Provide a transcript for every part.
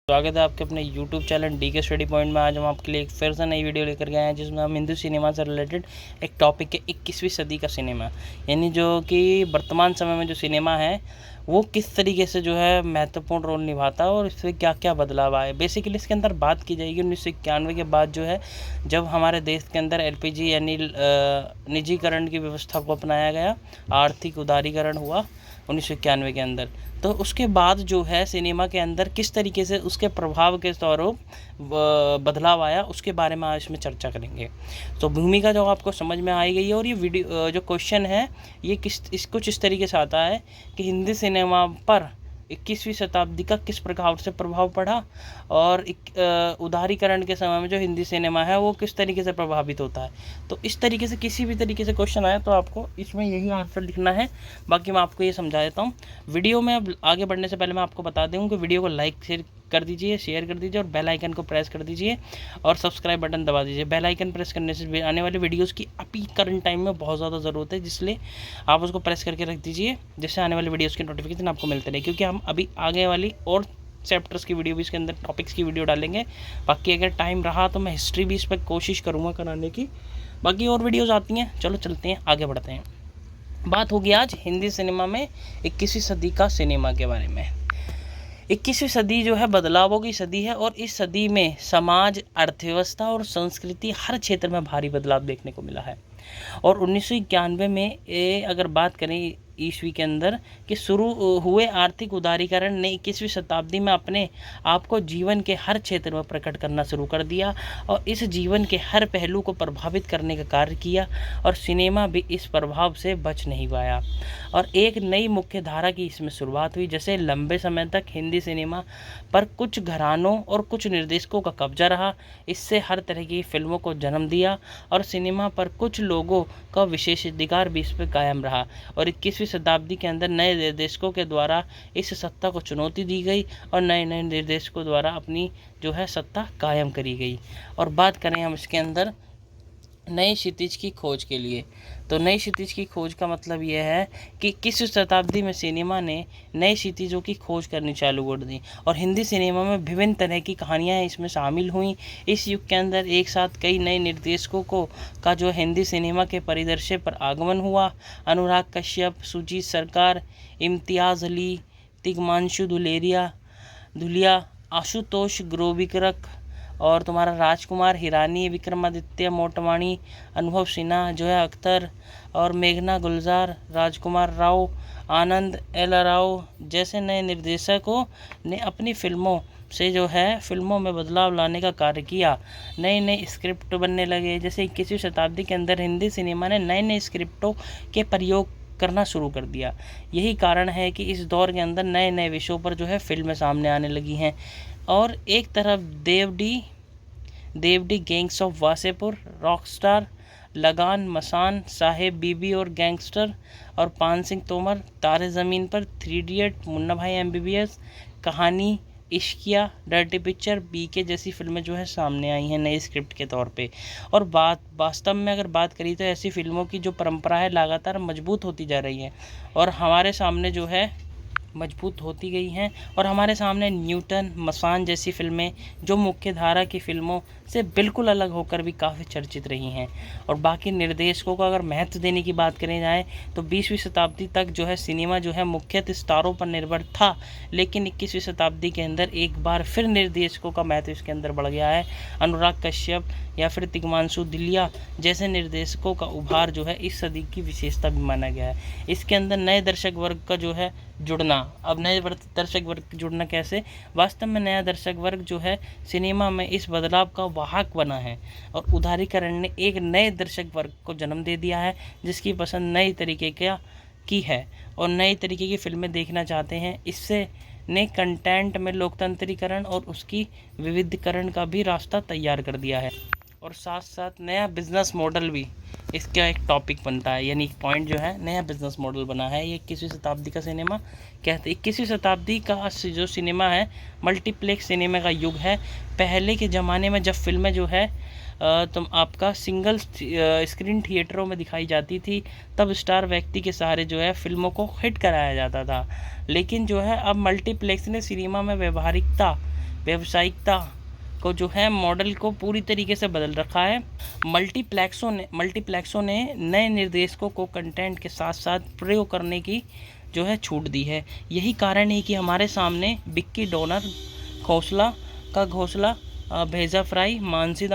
स्वागत है आपके अपने YouTube चैनल डी के स्टडी पॉइंट में। आज हम आपके लिए एक फिर से नई वीडियो लेकर गए हैं जिसमें हम हिंदू सिनेमा से रिलेटेड एक टॉपिक है 21वीं सदी का सिनेमा, यानी जो कि वर्तमान समय में जो सिनेमा है वो किस तरीके से जो है महत्वपूर्ण रोल निभाता है और इससे क्या क्या बदलाव आए। बेसिकली इसके अंदर बात की जाएगी 1991 के बाद जो है जब हमारे देश के अंदर LPG यानी निजीकरण की व्यवस्था को अपनाया गया, आर्थिक उदारीकरण हुआ 1991 के अंदर। तो उसके बाद जो है सिनेमा के अंदर किस तरीके से उसके प्रभाव के स्वरूप बदलाव आया उसके बारे में आज इसमें चर्चा करेंगे। तो भूमिका जो आपको समझ में आई गई है, और ये वीडियो जो क्वेश्चन है ये कुछ इस तरीके से आता है कि हिंदी सिनेमा पर 21वीं शताब्दी का किस प्रकार से प्रभाव पड़ा और उदारीकरण के समय में जो हिंदी सिनेमा है वो किस तरीके से प्रभावित होता है। तो इस तरीके से किसी भी तरीके से क्वेश्चन आया तो आपको इसमें यही आंसर लिखना है। बाकी मैं आपको ये समझा देता हूँ। वीडियो में अब आगे बढ़ने से पहले मैं आपको बता दूँ कि वीडियो को लाइक कर दीजिए, शेयर कर दीजिए और बेल आइकन को प्रेस कर दीजिए और सब्सक्राइब बटन दबा दीजिए। बेल आइकन प्रेस करने से आने वाले वीडियोस की अभी करंट टाइम में बहुत ज़्यादा ज़रूरत है, जिसलिए आप उसको प्रेस करके रख दीजिए जिससे आने वाले वीडियोस की नोटिफिकेशन आपको मिलते रहे, क्योंकि हम अभी आगे वाली और चैप्टर्स की वीडियो भी इसके अंदर टॉपिक्स की वीडियो डालेंगे। बाकी अगर टाइम रहा तो मैं हिस्ट्री भी इस पर कोशिश करूँगा कराने की। बाकी और वीडियोज़ आती हैं, चलो चलते हैं आगे बढ़ते हैं। बात होगी आज हिंदी सिनेमा में 21वीं सदी का सिनेमा के बारे में। 21वीं सदी जो है बदलावों की सदी है और इस सदी में समाज, अर्थव्यवस्था और संस्कृति हर क्षेत्र में भारी बदलाव देखने को मिला है। और 1991 में अगर बात करें ईस्वी के अंदर कि शुरू हुए आर्थिक उदारीकरण ने 21वीं शताब्दी में अपने आप को जीवन के हर क्षेत्र में प्रकट करना शुरू कर दिया और इस जीवन के हर पहलू को प्रभावित करने का कार्य किया, और सिनेमा भी इस प्रभाव से बच नहीं पाया और एक नई मुख्य धारा की इसमें शुरुआत हुई। जैसे लंबे समय तक हिंदी सिनेमा पर कुछ घरानों और कुछ निर्देशकों का कब्जा रहा, इससे हर तरह की फिल्मों को जन्म दिया और सिनेमा पर कुछ लोगों का विशेषाधिकार भी इस पर कायम रहा। और 21वीं शताब्दी के अंदर नए निर्देशकों के द्वारा इस सत्ता को चुनौती दी गई और नए नए निर्देशकों द्वारा अपनी जो है सत्ता कायम करी गई। और बात करें हम इसके अंदर नई क्षितिज की खोज के लिए, तो नई क्षितिज की खोज का मतलब यह है कि किस शताब्दी में सिनेमा ने नई क्षितिजों की खोज करनी चालू कर दी और हिंदी सिनेमा में विभिन्न तरह की कहानियां इसमें शामिल हुई। इस युग के अंदर एक साथ कई नए निर्देशकों का जो हिंदी सिनेमा के परिदृश्य पर आगमन हुआ। अनुराग कश्यप, सुजीत सरकार, इम्तियाज़ अली, तिग्मांशु धुलिया, आशुतोष गोविकरक और तुम्हारा राजकुमार हिरानी, विक्रमादित्य मोटवाणी, अनुभव सिन्हा, जोया अख्तर और मेघना गुलजार, राजकुमार राव, आनंद एल राव जैसे नए निर्देशकों ने अपनी फिल्मों से जो है फिल्मों में बदलाव लाने का कार्य किया। नए नए स्क्रिप्ट बनने लगे। जैसे 21वीं शताब्दी के अंदर हिंदी सिनेमा ने नए नए स्क्रिप्टों के प्रयोग करना शुरू कर दिया। यही कारण है कि इस दौर के अंदर नए नए विषयों पर जो है फिल्में सामने आने लगी हैं। और एक तरफ DevD, Gangs of Wasseypur, Rockstar, Lagaan, Masaan, साहेब बीबी और गैंगस्टर और पान सिंह तोमर, तारे ज़मीन पर, 3 इडियट, मुन्ना भाई MBBS, कहानी, इश्किया, डर्टी पिक्चर, BK जैसी फिल्में जो है सामने आई हैं नए स्क्रिप्ट के तौर पे। और वास्तव में अगर बात करी तो ऐसी फिल्मों की जो परंपरा है लगातार मजबूत होती जा रही है और हमारे सामने जो है मजबूत होती गई हैं और हमारे सामने न्यूटन, मसान जैसी फिल्में जो मुख्य धारा की फिल्मों से बिल्कुल अलग होकर भी काफ़ी चर्चित रही हैं। और बाकी निर्देशकों को अगर महत्व देने की बात करें जाए तो 20वीं शताब्दी तक जो है सिनेमा जो है मुख्यतः सितारों पर निर्भर था, लेकिन 21वीं शताब्दी के अंदर एक बार फिर निर्देशकों का महत्व इसके अंदर बढ़ गया है। अनुराग कश्यप या फिर तिग्मांशु धुलिया जैसे निर्देशकों का उभार जो है इस सदी की विशेषता भी माना गया है। इसके अंदर नए दर्शक वर्ग का जो है जुड़ना। अब नए दर्शक वर्ग जुड़ना कैसे? वास्तव में नया दर्शक वर्ग जो है सिनेमा में इस बदलाव का वाहक बना है और उदारीकरण ने एक नए दर्शक वर्ग को जन्म दे दिया है जिसकी पसंद नई तरीके की है और नई तरीके की फिल्में देखना चाहते हैं। इससे ने कंटेंट में लोकतंत्रीकरण और उसकी विविधीकरण का भी रास्ता तैयार कर दिया है और साथ साथ नया बिजनेस मॉडल भी इसका एक टॉपिक बनता है, यानी एक पॉइंट जो है नया बिजनेस मॉडल बना है। ये 21वीं शताब्दी का सिनेमा कहते हैं। 21वीं शताब्दी का जो सिनेमा है मल्टीप्लेक्स सिनेमा का युग है। पहले के ज़माने में जब फिल्में जो है तुम आपका सिंगल स्क्रीन थिएटरों में दिखाई जाती थी, तब स्टार व्यक्ति के सहारे जो है फिल्मों को हिट कराया जाता था। लेकिन जो है अब मल्टीप्लेक्स ने सिनेमा में व्यवहारिकता व्यावसायिकता को जो है मॉडल को पूरी तरीके से बदल रखा है। मल्टीप्लेक्सों ने नए निर्देशकों को कंटेंट के साथ साथ प्रयोग करने की जो है छूट दी है। यही कारण है कि हमारे सामने विक्की डोनर, घोसला, भेजा fry, Manjhi the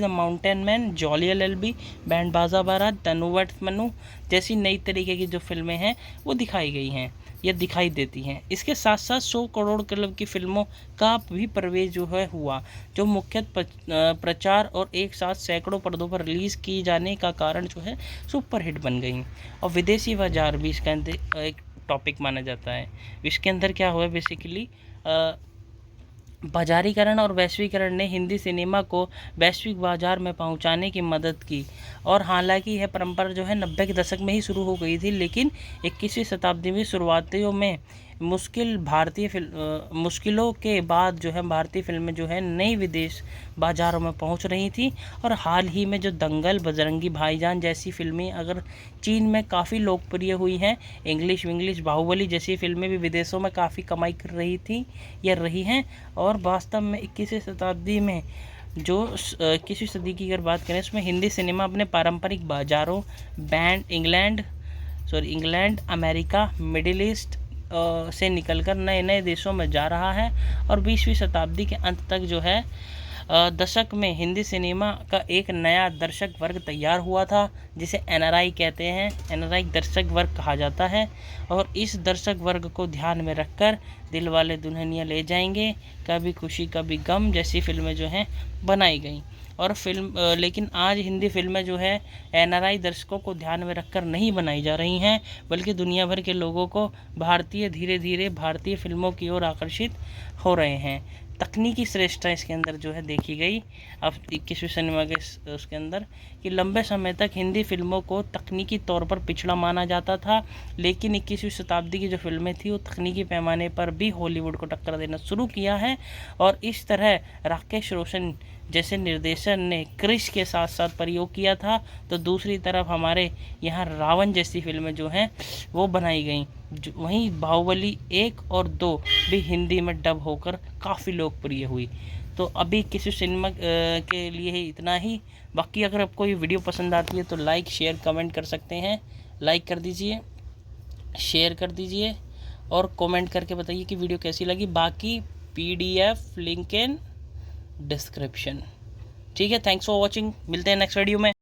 mountain man, jolly LLB, band बाजा बारात, तनुवट मनु जैसी नई तरीके की जो फिल्में हैं वो दिखाई गई हैं या दिखाई देती हैं। इसके साथ साथ 100 करोड़ क्लब की फिल्मों का भी प्रवेश जो है हुआ, जो मुख्यतः प्रचार और एक साथ सैकड़ों पर्दों पर रिलीज़ की जाने का कारण जो है सुपरहिट बन गई। और विदेशी बाजार भी इसका एक टॉपिक माना जाता है। इसके अंदर क्या हुआ बेसिकली, बाजारीकरण और वैश्वीकरण ने हिंदी सिनेमा को वैश्विक बाजार में पहुंचाने की मदद की। और हालांकि यह परंपरा जो है 90 के दशक में ही शुरू हो गई थी, लेकिन 21वीं शताब्दी में शुरुआतियों में मुश्किलों के बाद जो है भारतीय फिल्में जो है नई विदेश बाज़ारों में पहुंच रही थी। और हाल ही में जो दंगल, बजरंगी भाईजान जैसी फिल्में अगर चीन में काफ़ी लोकप्रिय हुई हैं, इंग्लिश, बाहुबली जैसी फिल्में भी विदेशों में काफ़ी कमाई कर रही थी या रही हैं। और वास्तव में 21वीं शताब्दी में जो 21वीं सदी की अगर बात करें, उसमें हिंदी सिनेमा अपने पारंपरिक बाज़ारों इंग्लैंड, अमेरिका, मिडिल ईस्ट से निकलकर नए देशों में जा रहा है। और 20वीं शताब्दी के अंत तक जो है दशक में हिंदी सिनेमा का एक नया दर्शक वर्ग तैयार हुआ था, जिसे NRI कहते हैं। NRI दर्शक वर्ग कहा जाता है। और इस दर्शक वर्ग को ध्यान में रखकर दिलवाले दुल्हनिया ले जाएंगे, कभी खुशी कभी गम जैसी फिल्में जो हैं बनाई गई। और लेकिन आज हिंदी फिल्में जो है NRI दर्शकों को ध्यान में रखकर नहीं बनाई जा रही हैं, बल्कि दुनिया भर के लोगों को धीरे धीरे भारतीय फिल्मों की ओर आकर्षित हो रहे हैं। तकनीकी श्रेष्ठता इसके अंदर जो है देखी गई अब 21वीं सिनेमा के उसके अंदर, कि लंबे समय तक हिंदी फिल्मों को तकनीकी तौर पर पिछड़ा माना जाता था, लेकिन 21वीं शताब्दी की जो फिल्में थी वो तकनीकी पैमाने पर भी हॉलीवुड को टक्कर देना शुरू किया है। और इस तरह राकेश रोशन जैसे निर्देशक ने क्रिश के साथ साथ प्रयोग किया था, तो दूसरी तरफ हमारे यहाँ रावण जैसी फिल्में जो हैं वो बनाई गई। वहीं बाहुबली 1 और 2 भी हिंदी में डब होकर काफ़ी लोकप्रिय हुई। तो अभी किसी सिनेमा के लिए ही इतना ही। बाकी अगर आपको ये वीडियो पसंद आती है तो लाइक, शेयर, कमेंट कर सकते हैं। लाइक कर दीजिए, शेयर कर दीजिए और कमेंट करके बताइए कि वीडियो कैसी लगी। बाकी PDF लिंक इन डिस्क्रिप्शन। ठीक है, थैंक्स फॉर वॉचिंग। मिलते हैं नेक्स्ट वीडियो में।